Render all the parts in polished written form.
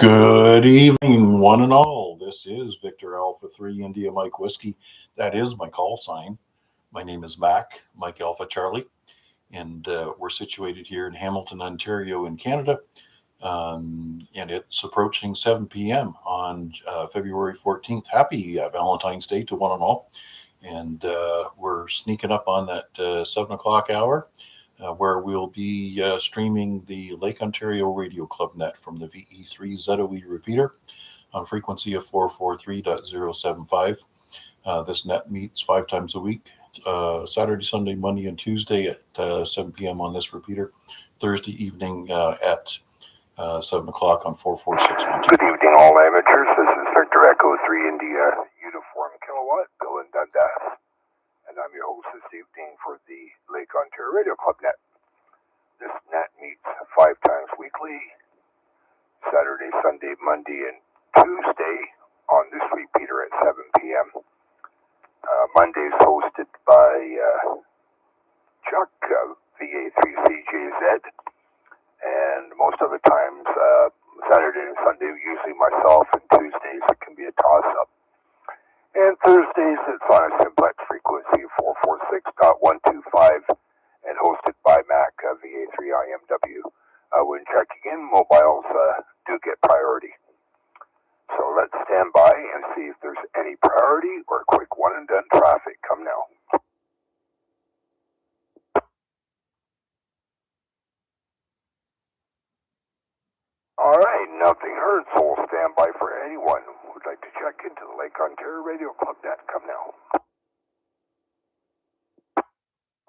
Good evening, one and all. This is Victor Alpha 3 India Mike Whiskey. That is my call sign. My name is Mike Alpha Charlie, and we're situated here in Hamilton, Ontario, in Canada. And it's approaching 7 p.m. on February 14th. Happy Valentine's Day to one and all. And we're sneaking up on that 7 o'clock hour. Where we'll be streaming the Lake Ontario Radio Club net from the VA3ZOE repeater on frequency of 443.075. This net meets 5 times a week, Saturday, Sunday, Monday, and Tuesday at 7 p.m. on this repeater, Thursday evening at 7 o'clock on 44612. Good evening, all amateurs. This is Victor Echo 3 India Uniform Kilowatt, Bill in Dundas. And I'm your host this evening for the Lake Ontario Radio Club net. This net meets 5 times weekly, Saturday, Sunday, Monday, and Tuesday on this repeater at 7 p.m. Monday's hosted by Chuck, VA3CJZ, and most of the times, Saturday and Sunday, usually myself, and Tuesdays it can be a toss-up. And Thursdays, it's on a simplex frequency of 446.125 and hosted by Mac, VA3IMW. When checking in, mobiles do get priority. So let's stand by and see if there's any priority or quick one-and-done traffic. Come now. All right, nothing heard, so we'll stand by for anyone who would like to check into the Lake Ontario Radio Club net. Come now.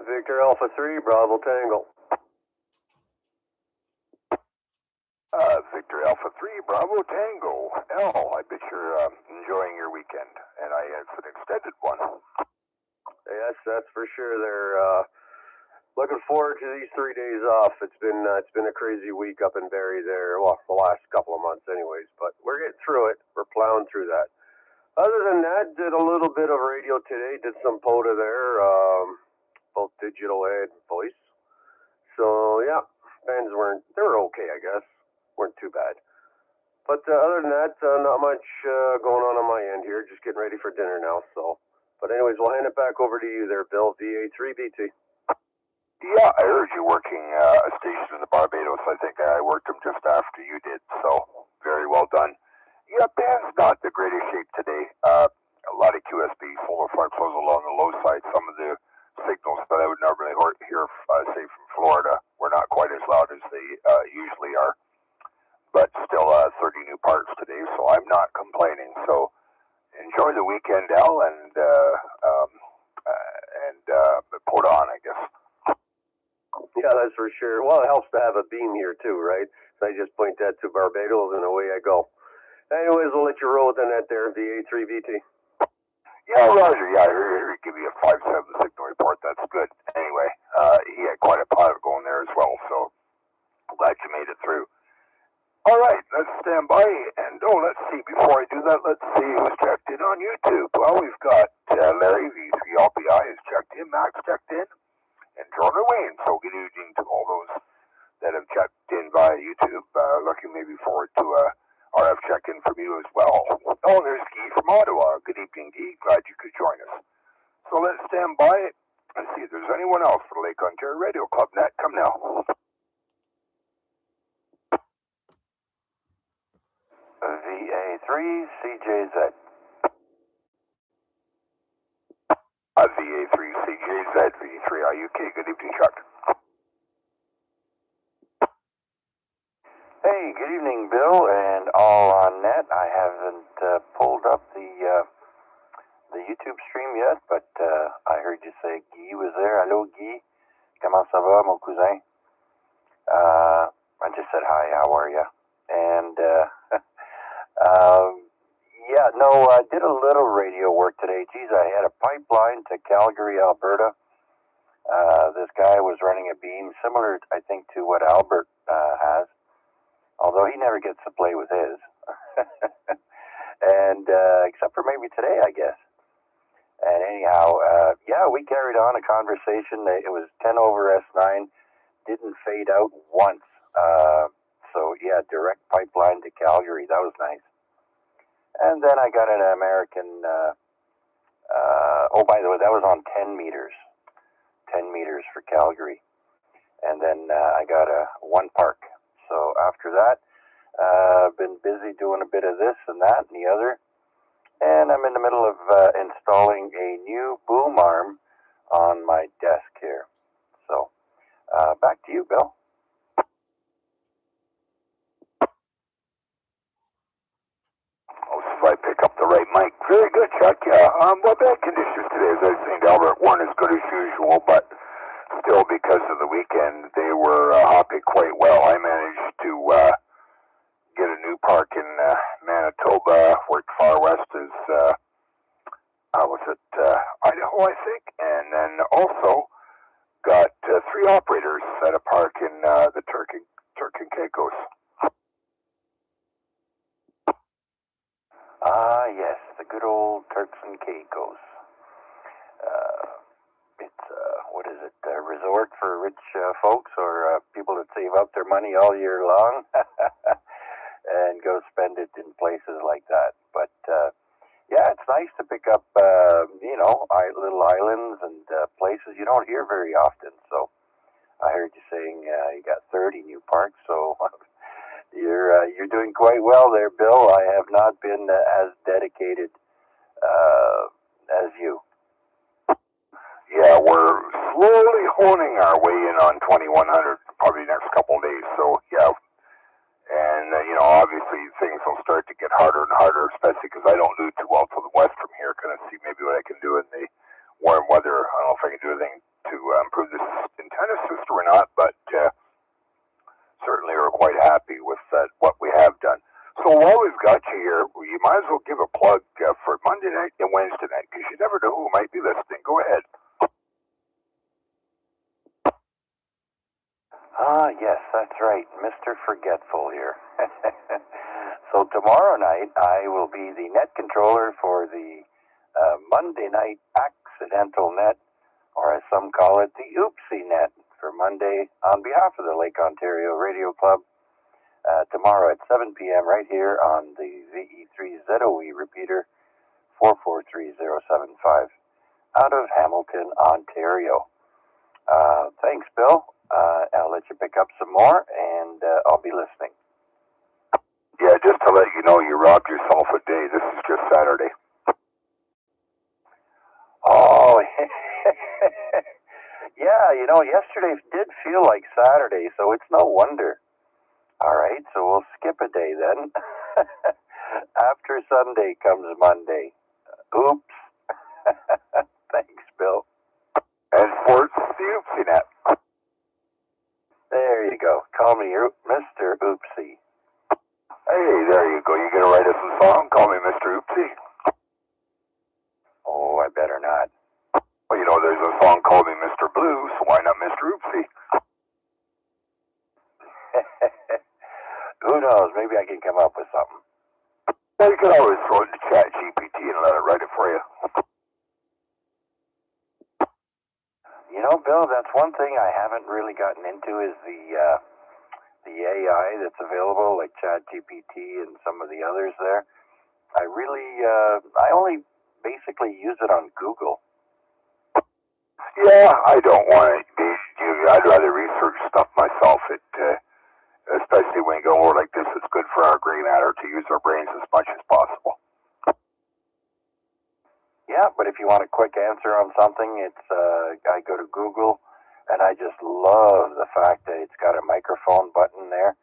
Victor Alpha 3, Bravo Tango. Victor Alpha 3, Bravo Tango. I bet you're enjoying your weekend, and it's an extended one. Yes, that's for sure. They're looking forward to these 3 days off. It's been a crazy week up in Barrie there. Well, the last couple of months, anyways. But we're getting through it. We're plowing through that. Other than that, did a little bit of radio today. Did some POTA there, both digital and voice. So yeah, bands they were okay, I guess. Weren't too bad. But other than that, not much going on my end here. Just getting ready for dinner now. So, but anyways, we'll hand it back over to you there, Bill. VA3BT. Yeah, I heard you working a station in the Barbados. I think I worked them just after you did, so very well done. Yeah, band's not the greatest shape today. A lot of QSB solar front flows along the low side. Some of the signals that I would normally hear, say, from Florida, were not quite as loud as they usually are. But still 30 new parts today, so I'm not complaining. So enjoy the weekend, Al, and put on, I guess. Yeah, that's for sure. Well, it helps to have a beam here too, right? So I just point that to Barbados and away I go. Anyways, we'll let you roll with the net there, VA3VT. Yeah, Roger. Yeah, here give you a 5-7 signal report. That's good. Anyway, he had quite a pilot going there as well, so I'm glad you made it through. All right, let's stand by, and let's see. Before I do that, let's see who's checked in on YouTube. Well, we've got Larry, V3LPI has checked in, Max checked in, and Jordan Wayne. So good evening to all those that have checked in via YouTube. Looking maybe forward to a RF check-in from you as well. Oh, there's Guy from Ottawa. Good evening, Guy. Glad you could join us. So let's stand by and see if there's anyone else for the Lake Ontario Radio Club net. Come now. VA3CJZ. VA3CJZ, V3IUK. Good evening, Chuck. Hey, good evening, Bill, and all on net. I haven't pulled up the YouTube stream yet, but I heard you say Guy was there. Hello, Guy. Comment ça va, mon cousin? I just said hi. How are you? And I did a little radio work today. Geez, I had a pipeline to Calgary, Alberta. This guy was running a beam similar, I think, to what Albert has, although he never gets to play with his. And except for maybe today, I guess. And anyhow, we carried on a conversation. It was 10 over S9. Didn't fade out once. So yeah, direct pipeline to Calgary. That was nice. And then I got an American. Oh, by the way, that was on 10 meters. 10 meters for Calgary. And then I got a one park. So after that, I've been busy doing a bit of this and that and the other. And I'm in the middle of installing a new boom arm on my desk here. So back to you, Bill. Oh, so I pick up the right mic. Very good, Chuck. Yeah. Well, bad conditions today, as I was saying to Albert, weren't as good as usual, but still, because of the weekend, they were hopping quite well. I managed to get a new park in Manitoba, worked far west as was it Idaho, I think, and then also got 3 operators at a park in the Turk and Caicos. Ah, yes, the good old Turks and Caicos. It's, what is it, a resort for rich folks or people that save up their money all year long and go spend it in places like that. But, yeah, it's nice to pick up, little islands and places you don't hear very often. So I heard you saying you got 30 new parks, so you're doing quite well there, Bill. I have not been as dedicated as you. Yeah, we're slowly honing our way in on 2100, probably next couple of days. So, yeah. And, obviously things will start to get harder and harder, especially because I don't do too well to the west from here. Going to see maybe what I can do in the warm weather. I don't know if I can do anything to improve this antenna system or not, but certainly are quite happy with what we have done. So while we've got you here, you might as well give a plug for Monday night and Wednesday night, because you never know who might be listening. Go ahead. Ah, yes, that's right. Mr. Forgetful here. So tomorrow night, I will be the net controller for the Monday night accidental net, or as some call it, the oopsie net for Monday on behalf of the Lake Ontario Radio Club. Tomorrow at 7 p.m. right here on the VA3IMW repeater 443075 out of Hamilton, Ontario. Thanks, Bill. I'll let you pick up some more, and I'll be listening. Yeah, just to let you know, you robbed yourself a day. This is just Saturday. Oh, yeah, yesterday did feel like Saturday, so it's no wonder. All right, so we'll skip a day then. After Sunday comes Monday. Oops. Thanks, Bill. And for the Oopsie Net. There you go. Call me Mr. Oopsie. Hey, there you go. You gonna write us a song? Call me Mr. Oopsie. Oh, I better not. Well, there's a song called me Mr. Blue, so why not Mr. Oopsie? Who knows? Maybe I can come up with something. Well, you can always throw it into Chat GPT and let it write it for you. Bill, that's one thing I haven't really gotten into is the AI that's available, like Chat GPT and some of the others there. I only basically use it on Google. Yeah, I don't want it. I'd rather research stuff myself. Especially when you go over like this, it's good for our gray matter to use our brains as much as possible. Yeah, but if you want a quick answer on something, it's I go to Google, and I just love the fact that it's got a microphone button there,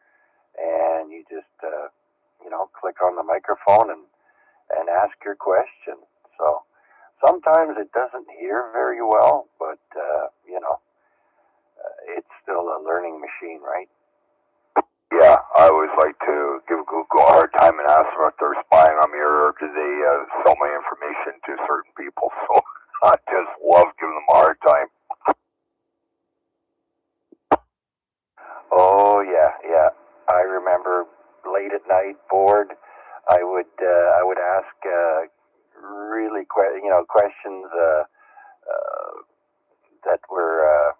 and you just click on the microphone and ask your question. So sometimes it doesn't hear very well, but it's still a learning machine, right? Yeah, I always like to give Google a hard time and ask them if they're spying on me or do they sell my information to certain people. So I just love giving them a hard time. Oh yeah. I remember late at night, bored. I would ask really questions that were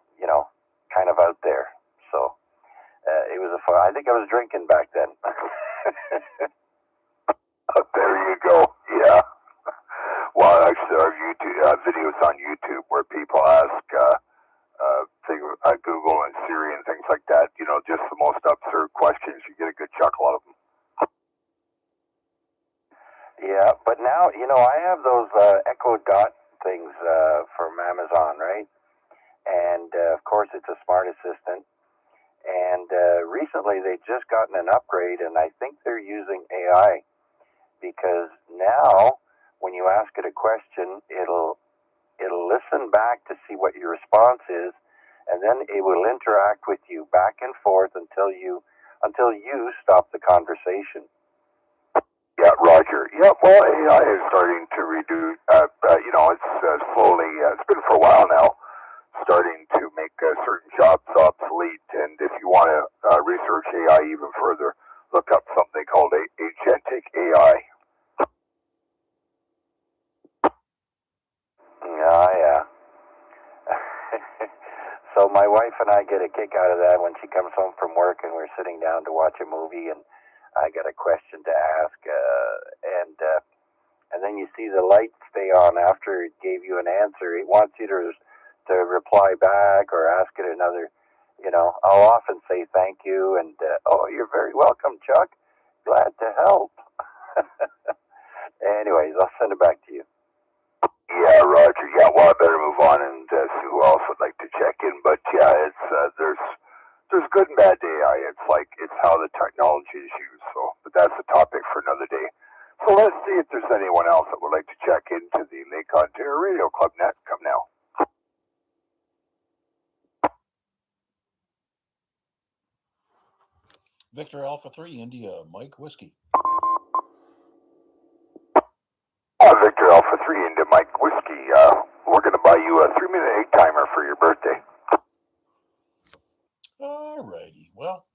kind of out there. So it was I think I was drinking back then. There you go. Yeah. Well, actually, there are YouTube videos on YouTube where people ask Google and Siri and things like that. You know, just the most absurd questions. You get a good chuckle out of them. Yeah, but now, I have those Echo Dot things from Amazon, right? And, of course, it's a smart assistant. And recently they just gotten an upgrade, and I think they're using AI, because now when you ask it a question, it'll listen back to see what your response is, and then it will interact with you back and forth until you stop the conversation. Yeah, Roger. Yeah, well, AI is starting to redo. It's slowly. It's been for a while now, starting to make certain jobs obsolete. And if you want to research AI even further, look up something called agentic AI. Yeah. So my wife and I get a kick out of that when she comes home from work and we're sitting down to watch a movie, and I got a question to ask, and then you see the light stay on after it gave you an answer. It wants you to reply back or ask it another. I'll often say thank you and you're very welcome, Chuck. Glad to help. Anyways, I'll send it back to you. Yeah, Roger. Yeah, well, I better move on and see who else would like to check in. But yeah, it's there's good and bad AI. It's how the technology is used. So, but that's a topic for another day. So let's see if there's anyone else that would like to check into the Lake Ontario Radio Club net. Come now. Victor Alpha 3 India Mike Whiskey. Victor Alpha 3 into Mike Whiskey. We're going to buy you a 3-minute egg timer for your birthday. All righty. Well,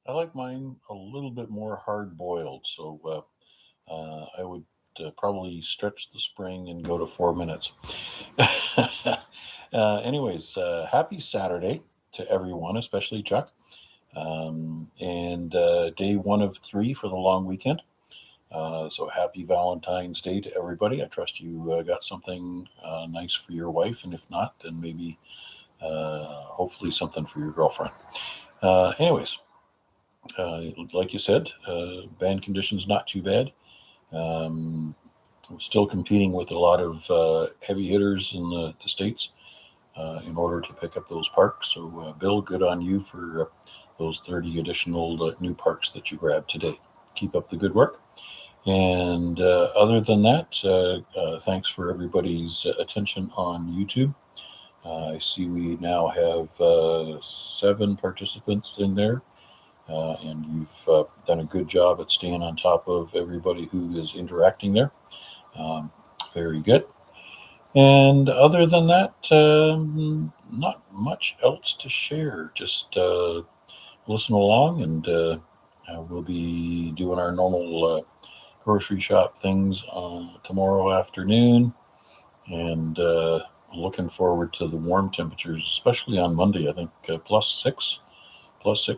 I like mine a little bit more hard boiled, so I would probably stretch the spring and go to 4 minutes. Anyways, happy Saturday to everyone, especially Chuck. And day 1 of 3 for the long weekend. So happy Valentine's Day to everybody. I trust you got something nice for your wife, and if not, then maybe hopefully something for your girlfriend. Anyways, like you said, van conditions not too bad. I'm still competing with a lot of heavy hitters in the States in order to pick up those parks. So Bill, good on you for those 30 additional new parks that you grabbed today. Keep up the good work. And other than that, thanks for everybody's attention on YouTube. I see we now have 7 participants in there, and you've done a good job at staying on top of everybody who is interacting there. Very good. And other than that, not much else to share. Just listen along, and we'll be doing our normal grocery shop things tomorrow afternoon, and looking forward to the warm temperatures, especially on Monday. I think plus 6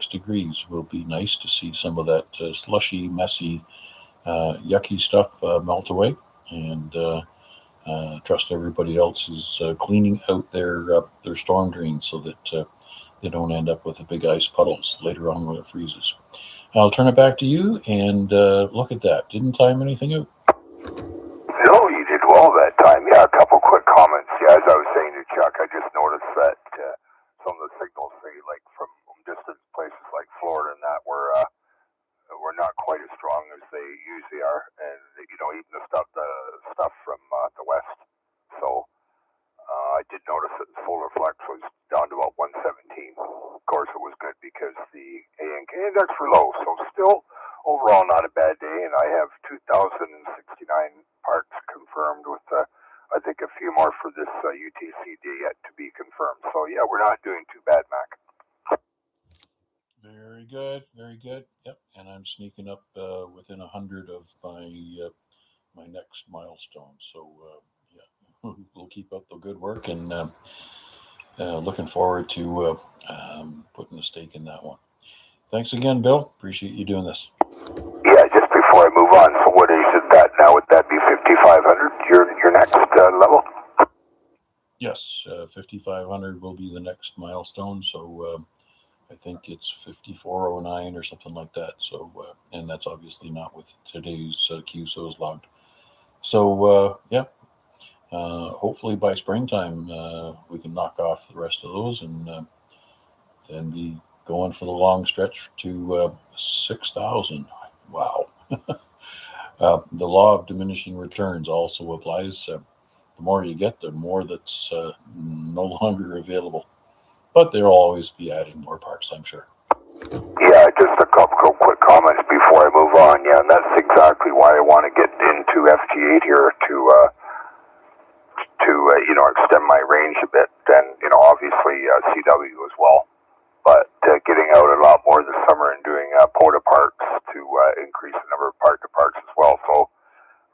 degrees will be nice to see some of that slushy, messy, yucky stuff melt away, and trust everybody else is cleaning out their storm drains so that they don't end up with the big ice puddles later on when it freezes. I'll turn it back to you, and look at that. Didn't time anything out. No, you did well that time. Yeah, a couple quick comments. Yeah, as I was saying to Chuck, I just noticed that some of the signals, say, like from distant places like Florida and that, were not quite as strong as they usually are, and even the stuff from the west. So I did notice that the solar flex was down to about 117. Of course, it was good because the A&K index were low, so still overall not a bad day. And I have 2,069 parks confirmed, with I think a few more for this UTCD yet to be confirmed. So yeah, we're not doing too bad, Mac. Very good, very good. Yep, and I'm sneaking up within 100 of my next milestone. So yeah, we'll keep up the good work, and looking forward to putting a stake in that one. Thanks again, Bill. Appreciate you doing this. Yeah, just before I move on, so what is that now? Would that be 5,500? Your next level? Yes, 5,500 will be the next milestone. So I think it's 5409 or something like that. So, and that's obviously not with today's QSOs logged. So, yeah, hopefully by springtime, we can knock off the rest of those and then be going for the long stretch to 6,000. Wow. The law of diminishing returns also applies. The more you get, the more that's no longer available. But they'll always be adding more parks, I'm sure. Yeah, just a couple quick comments before I move on. Yeah, and that's exactly why I want to get into FT8 here to extend my range a bit, and obviously CW as well. But getting out a lot more this summer and doing POTA parks to increase the number of park-to-parks as well. So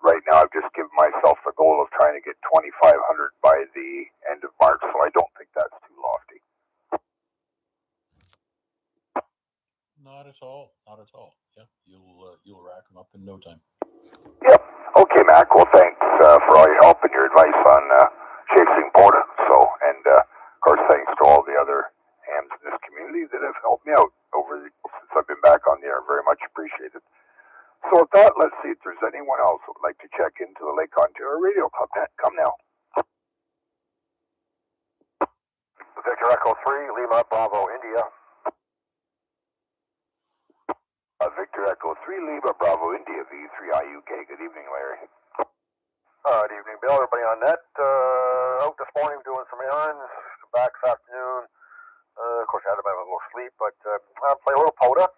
right now I've just given myself the goal of trying to get 2,500 by the end of March, so I don't think that's too lofty. Not at all. Not at all. Yeah, you'll rack them up in no time. Yep. Okay, Mac. Well, thanks for all your help and your advice on chasing POTA. So, and of course, thanks to all the other hams in this community that have helped me out since I've been back on the air. Very much appreciated. So with that, let's see if there's anyone else who would like to check into the Lake Ontario Radio Club. Come now. Victor Echo 3, Lima, Bravo, India. Victor Echo 3, Lima, Bravo, India, V3IUK. Good evening, Larry. Good evening, Bill. Everybody on net. Out this morning doing some errands. Back this afternoon. Of course, I had a bit of a little sleep, but I'll play a little POTA.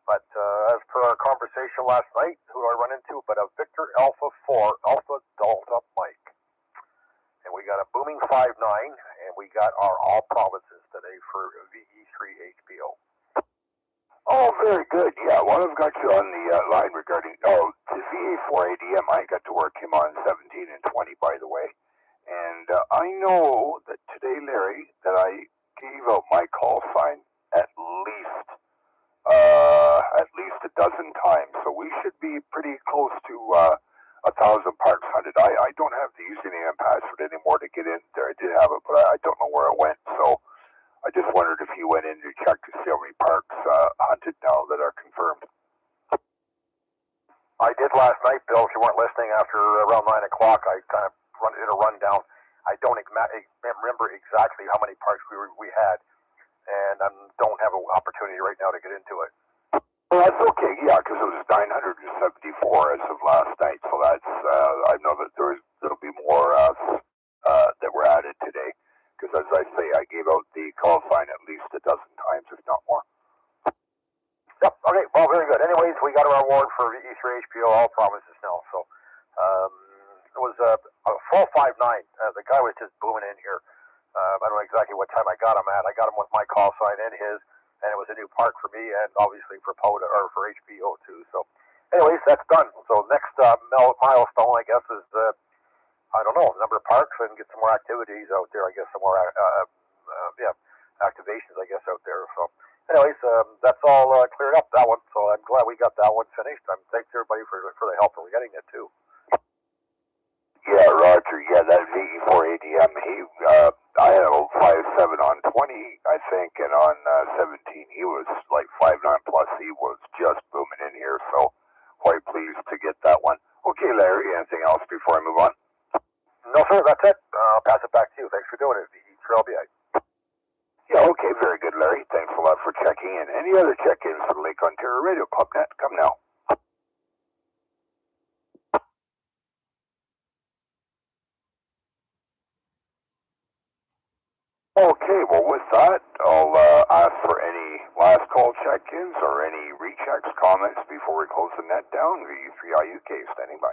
But as per our conversation last night, who do I run into but a Victor Alpha 4, Alpha Delta Mike. And we got a booming 5.9, and we got our all provinces today for VE3 HBO. Oh, very good. Yeah, well, I've got you on the line regarding, the VA4ADM. I got to work him on 17 and 20, by the way. And I know that today, Larry, that I gave out my call sign at least a dozen times. So we should be pretty close to 1,000 parks hunted. I don't have the username and password anymore to get in there. I did have it, but I don't know where it went. So I just wondered if you went in to check to see how many parks hunted now that are confirmed. I did last night, Bill. If you weren't listening, after around 9 o'clock, I kind of did a rundown. I don't remember exactly how many parks we had, and I don't have an opportunity right now to get into it. Well, that's okay, yeah, because it was 974 as of last night. So that's I know that there'll be more that were added today. Because as I say, I gave out the call sign at least a dozen times, if not more. Yep. Okay. Well, very good. Anyways, we got our award for VE3 HBO all provinces now. So it was a full 5.9. The guy was just booming in here. I don't know exactly what time I got him at. I got him with my call sign and his, and it was a new park for me and obviously for POTA or for HBO too. So, anyways, that's done. So next milestone, I guess, is I don't know, number of parks and get some more activities out there. I guess some more activations, I guess, out there. So. Anyways, that's all cleared up, that one, so I'm glad we got that one finished. Thanks everybody for the help in getting it too. Yeah, Roger. Yeah, that VE4ADM. I had a 5.7 on 20, I think, and on 17 he was like 5.9 plus. He was just booming in here, so quite pleased to get that one. Okay, Larry. Anything else before I move on? No, sir. That's it. I'll pass it back to you. Thanks for doing it, VE3LBI. Yeah, okay, very good, Larry. Thanks a lot for checking in. Any other check-ins for the Lake Ontario Radio Club Net? Come now. Okay, well, with that, I'll ask for any last call check-ins or any rechecks, comments before we close the net down. VE3IUK standing by.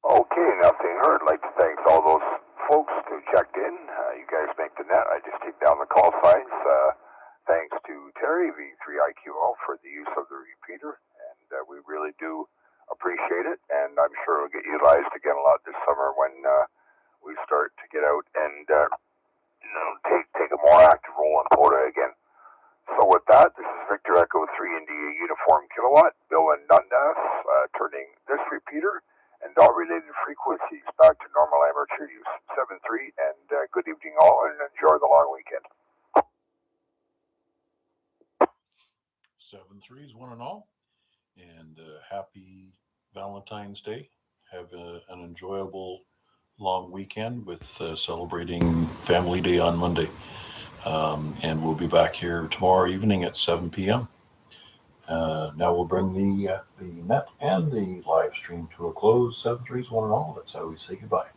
Okay, nothing heard. I'd like to thank all those folks who checked in. You guys make the net. I just take down the call signs. Thanks to Terry, V3IQO, for the use of the repeater, and we really do appreciate it. And I'm get out and take a more active role in POTA again. So with that, this is Victor Echo 3 India Uniform Kilowatt, Bill and Dundas, turning this repeater and all related frequencies back to normal amateur use. 7-3, and good evening all, and enjoy the long weekend. 7-3 is one and all, and happy Valentine's Day. Have an enjoyable long weekend with celebrating Family Day on Monday. And we'll be back here tomorrow evening at 7 p.m. Now we'll bring the net and the live stream to a close. 7-3 is one and all. That's how we say goodbye.